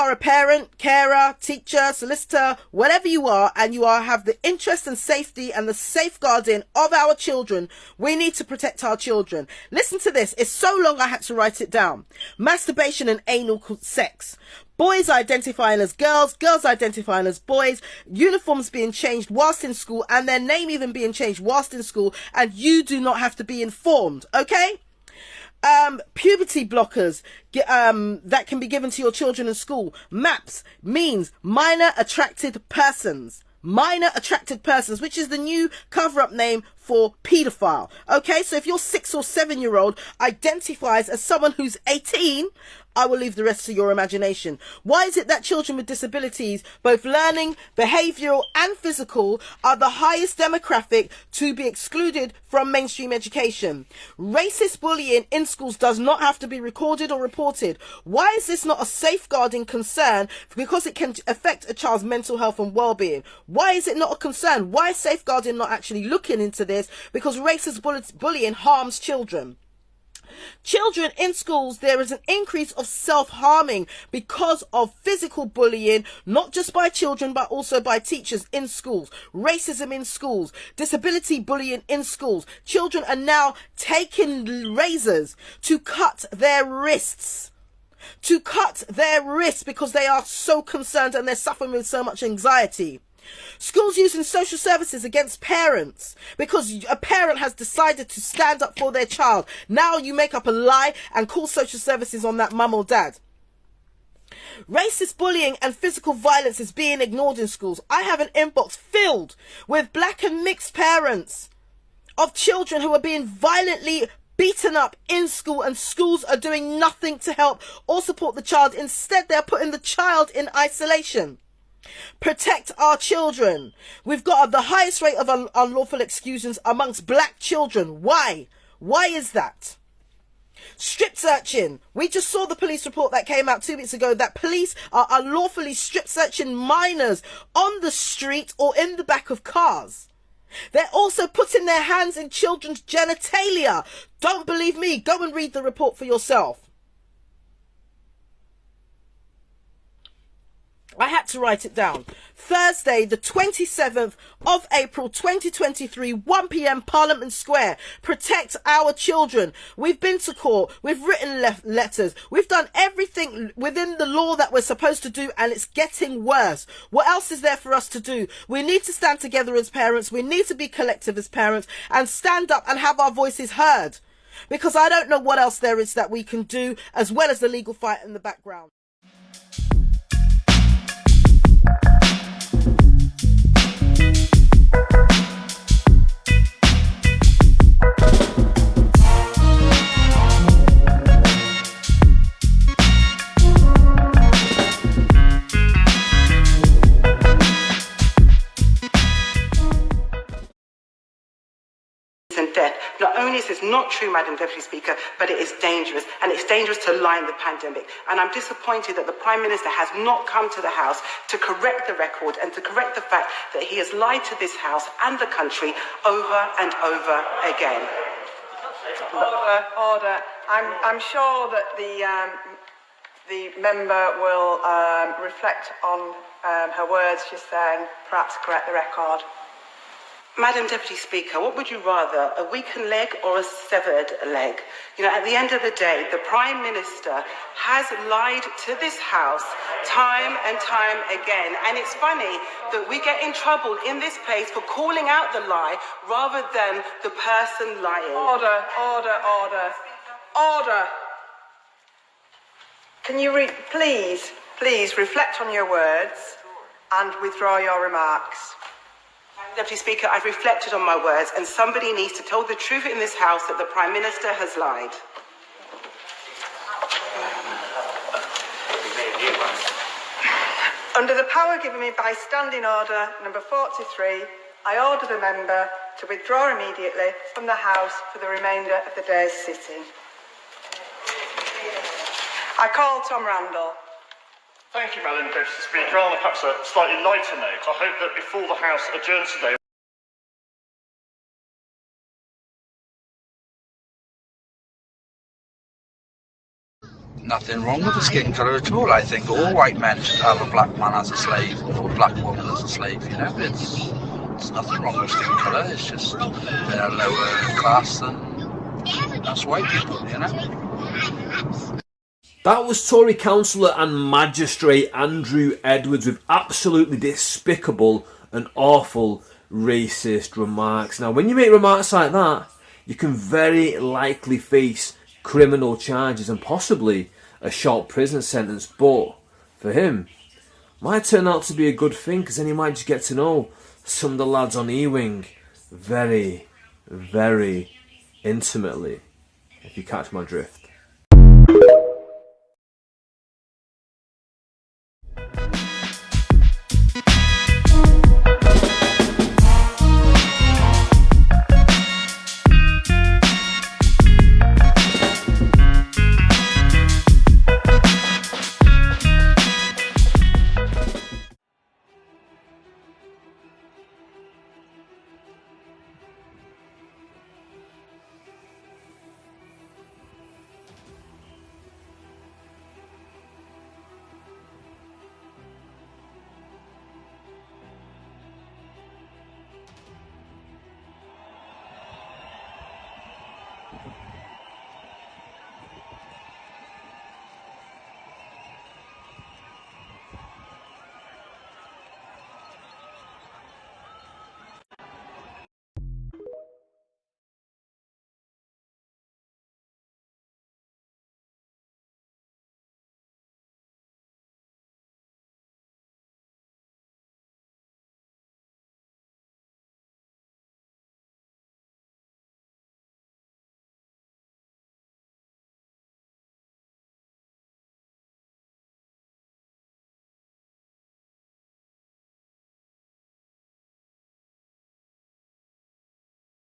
are a parent, carer, teacher, solicitor, whatever you are, and you have the interest and safety and the safeguarding of our children, we need to protect our children. Listen to this. It's so long I had to write it down. Masturbation and anal sex. Boys identifying as girls, girls identifying as boys, uniforms being changed whilst in school, and their name even being changed whilst in school, and you do not have to be informed, okay? Puberty blockers that can be given to your children in school. MAPS means minor attracted persons. Minor attracted persons, which is the new cover-up name for paedophile. Okay, so if your 6 or 7 year old identifies as someone who's 18, I will leave the rest to your imagination. Why is it that children with disabilities, both learning, behavioural and physical, are the highest demographic to be excluded from mainstream education? Racist bullying in schools does not have to be recorded or reported. Why is this not a safeguarding concern? Because it can affect a child's mental health and well-being. Why is it not a concern? Why is safeguarding not actually looking into this? Because racist bullying harms children. Children in schools, there is an increase of self-harming because of physical bullying, not just by children but also by teachers in schools, racism in schools, disability bullying in schools. Children are now taking razors to cut their wrists. Because they are so concerned and they're suffering with so much anxiety. Schools using social services against parents because a parent has decided to stand up for their child. Now you make up a lie and call social services on that mum or dad. Racist bullying and physical violence is being ignored in schools. I have an inbox filled with black and mixed parents of children who are being violently beaten up in school, and schools are doing nothing to help or support the child. Instead, they're putting the child in isolation. Protect our children. We've got the highest rate of unlawful exclusions amongst black children. Why? Why is that? Strip searching. We just saw the police report that came out 2 weeks ago that police are unlawfully strip searching minors on the street or in the back of cars. They're also putting their hands in children's genitalia. Don't believe me? Go and read the report for yourself. I had to write it down. Thursday, the 27th of April, 2023, 1 p.m, Parliament Square. Protect our children. We've been to court. We've written letters. We've done everything within the law that we're supposed to do, and it's getting worse. What else is there for us to do? We need to stand together as parents. We need to be collective as parents and stand up and have our voices heard. Because I don't know what else there is that we can do, as well as the legal fight in the background. not true, Madam Deputy Speaker, but it is dangerous, and it's dangerous to lie in the pandemic. And I'm disappointed that the Prime Minister has not come to the House to correct the record and to correct the fact that he has lied to this House and the country over and over again. Order. I'm sure that the member will reflect on her words just then, perhaps correct the record. Madam Deputy Speaker, what would you rather, a weakened leg or a severed leg? You know, at the end of the day, the Prime Minister has lied to this House time and time again. And it's funny that we get in trouble in this place for calling out the lie rather than the person lying. Order. Can you please reflect on your words and withdraw your remarks? Deputy Speaker, I've reflected on my words, and somebody needs to tell the truth in this House that the Prime Minister has lied. Under the power given me by Standing Order number 43, I order the member to withdraw immediately from the House for the remainder of the day's sitting. I call Tom Randall. Thank you, Madam Deputy Speaker. On perhaps a slightly lighter note, I hope that before the House adjourns today, nothing wrong with the skin colour at all. I think all white men should have a black man as a slave or a black woman as a slave. You know, it's nothing wrong with skin colour. It's just they're a lower class than us white people. You know. That was Tory councillor and magistrate Andrew Edwards with absolutely despicable and awful racist remarks. Now, when you make remarks like that, you can very likely face criminal charges and possibly a short prison sentence. But for him, might turn out to be a good thing, because then he might just get to know some of the lads on E-Wing very, very intimately, if you catch my drift.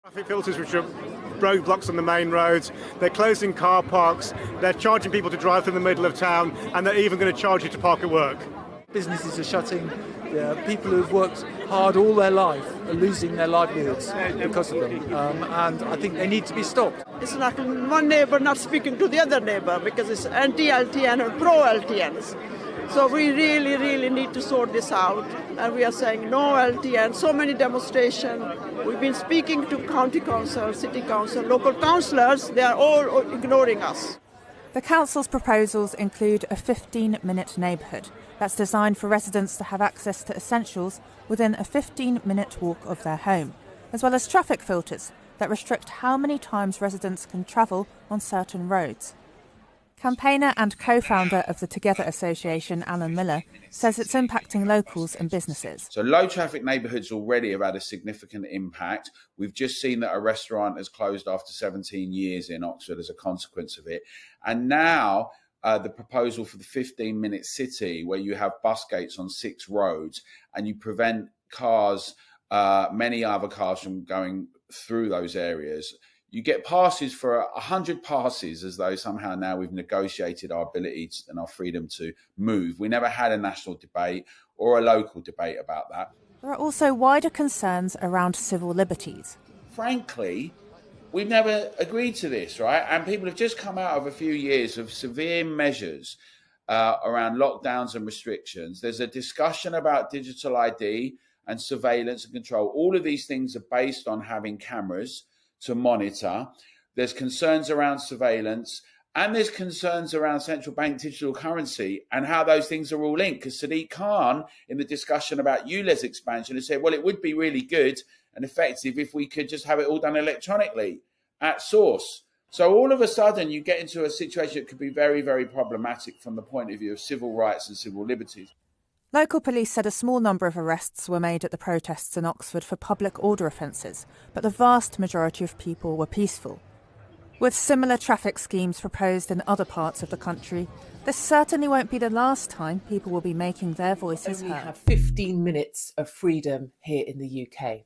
Traffic filters which are roadblocks on the main roads, they're closing car parks, they're charging people to drive through the middle of town, and they're even going to charge you to park at work. Businesses are shutting, people who've worked hard all their life are losing their livelihoods because of them, and I think they need to be stopped. It's like one neighbour not speaking to the other neighbour because it's anti-LTN and pro-LTNs. So we really need to sort this out, and we are saying no LTN, so many demonstrations. We've been speaking to county council, city council, local councillors, they are all ignoring us. The council's proposals include a 15-minute neighbourhood that's designed for residents to have access to essentials within a 15-minute walk of their home, as well as traffic filters that restrict how many times residents can travel on certain roads. Campaigner and co-founder of the Together Association, Alan Miller, says it's impacting locals and businesses. So low traffic neighbourhoods already have had a significant impact. We've just seen that a restaurant has closed after 17 years in Oxford as a consequence of it. And now the proposal for the 15-minute city, where you have bus gates on 6 roads and you prevent cars, many other cars from going through those areas. You get passes for 100 passes, as though somehow now we've negotiated our ability and our freedom to move. We never had a national debate or a local debate about that. There are also wider concerns around civil liberties. Frankly, we've never agreed to this, right? And people have just come out of a few years of severe measures around lockdowns and restrictions. There's a discussion about digital ID and surveillance and control. All of these things are based on having cameras to monitor. There's concerns around surveillance, and there's concerns around central bank digital currency and how those things are all linked. Because Sadiq Khan, in the discussion about ULEZ expansion, has said, well, it would be really good and effective if we could just have it all done electronically at source. So all of a sudden, you get into a situation that could be very, very problematic from the point of view of civil rights and civil liberties. Local police said a small number of arrests were made at the protests in Oxford for public order offences, but the vast majority of people were peaceful. With similar traffic schemes proposed in other parts of the country, this certainly won't be the last time people will be making their voices heard. We have 15 minutes of freedom here in the UK.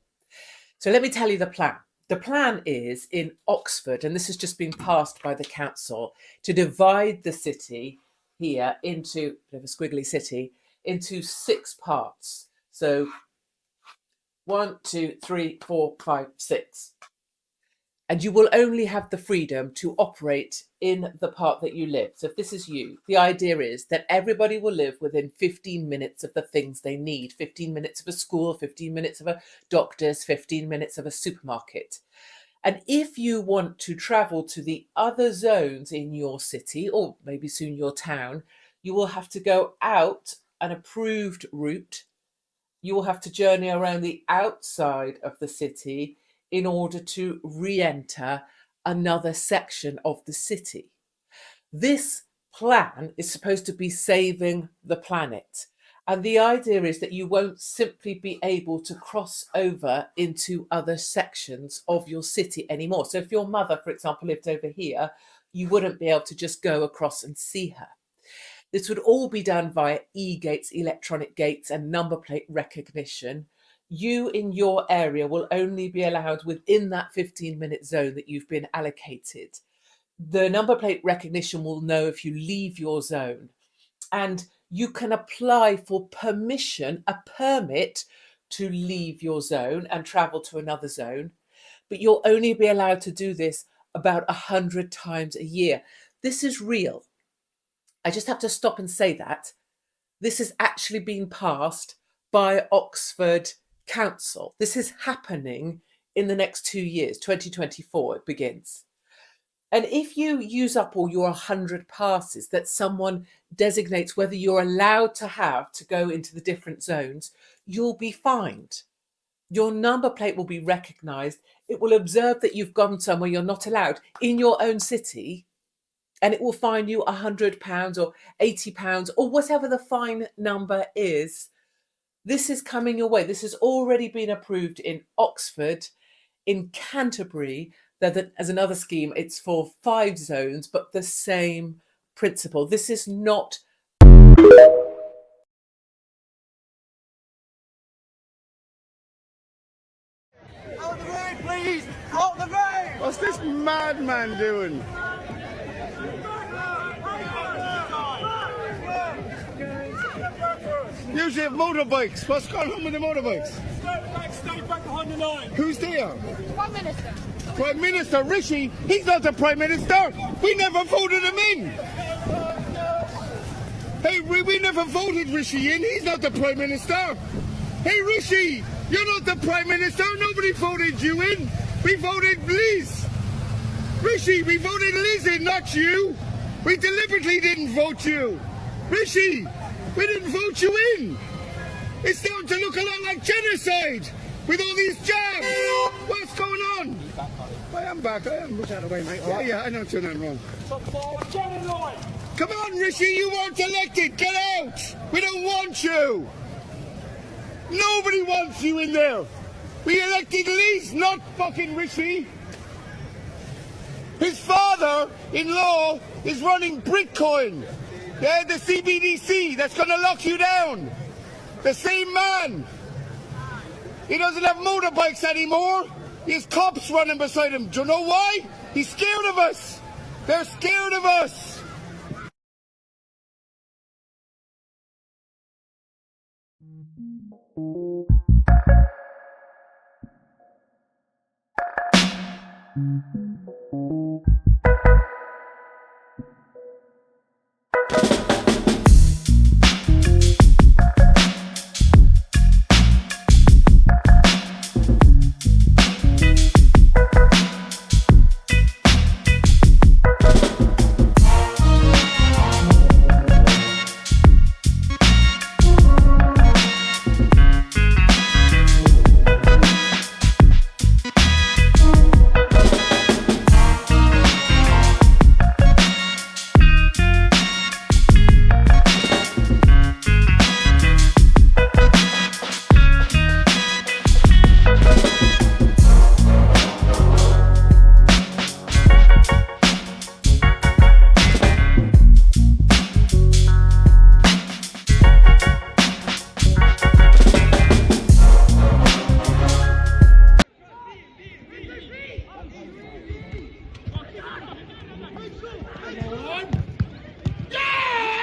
So let me tell you the plan. The plan is in Oxford, and this has just been passed by the council, to divide the city here into, a bit of a squiggly city, into 6 parts. So 1, 2, 3, 4, 5, 6. And you will only have the freedom to operate in the part that you live. So if this is you, the idea is that everybody will live within 15 minutes of the things they need. 15 minutes of a school, 15 minutes of a doctor's, 15 minutes of a supermarket. And if you want to travel to the other zones in your city, or maybe soon your town, you will have to go out an approved route. You will have to journey around the outside of the city in order to re-enter another section of the city. This plan is supposed to be saving the planet. And the idea is that you won't simply be able to cross over into other sections of your city anymore. So if your mother, for example, lived over here, you wouldn't be able to just go across and see her. This would all be done via e-gates, electronic gates, and number plate recognition. You in your area will only be allowed within that 15-minute zone that you've been allocated. The number plate recognition will know if you leave your zone, and you can apply for permission, a permit to leave your zone and travel to another zone, but you'll only be allowed to do this about 100 times a year. This is real. I just have to stop and say that. This is actually being passed by Oxford Council. This is happening in the next 2 years, 2024 it begins. And if you use up all your 100 passes that someone designates whether you're allowed to have to go into the different zones, you'll be fined. Your number plate will be recognised. It will observe that you've gone somewhere you're not allowed in your own city, and it will fine you £100 or £80 or whatever the fine number is. This is coming your way. This has already been approved in Oxford, in Canterbury. As another scheme, it's for 5 zones, but the same principle. This is not... Out the road, please! Out the road! What's this madman doing? Usually have motorbikes. What's going on with the motorbikes? Stay back behind the line. Who's there? Prime Minister. Prime Minister Rishi? He's not the Prime Minister. We never voted him in. Hey, we never voted Rishi in. He's not the Prime Minister. Hey, Rishi, you're not the Prime Minister. Nobody voted you in. We voted Liz. Rishi, we voted Liz in, not you. We deliberately didn't vote you. Rishi, we didn't vote you in. It's starting to look a lot like genocide with all these jabs. What's going on? I am back. I am. Look out of the way, mate. Yeah, I know what you're doing wrong. Come on, Rishi, you weren't elected. Get out. We don't want you. Nobody wants you in there. We elected Liz, not fucking Rishi. His father-in-law is running Bitcoin. Yeah, the CBDC, that's going to lock you down. The same man. He doesn't have motorbikes anymore. There's cops running beside him. Do you know why? He's scared of us. They're scared of us.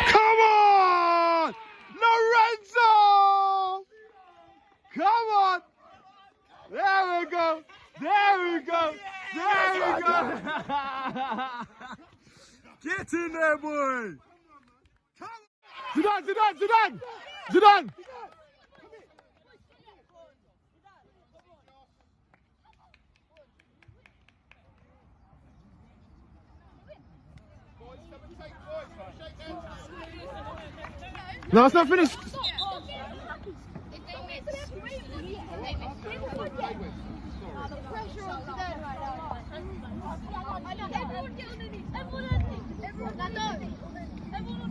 Come on! Lorenzo! Come on! There we go! There we go! There we go! Get in there, boy! Zidane! Zidane! Zidane! Zidane! No, it's not finished. Everyone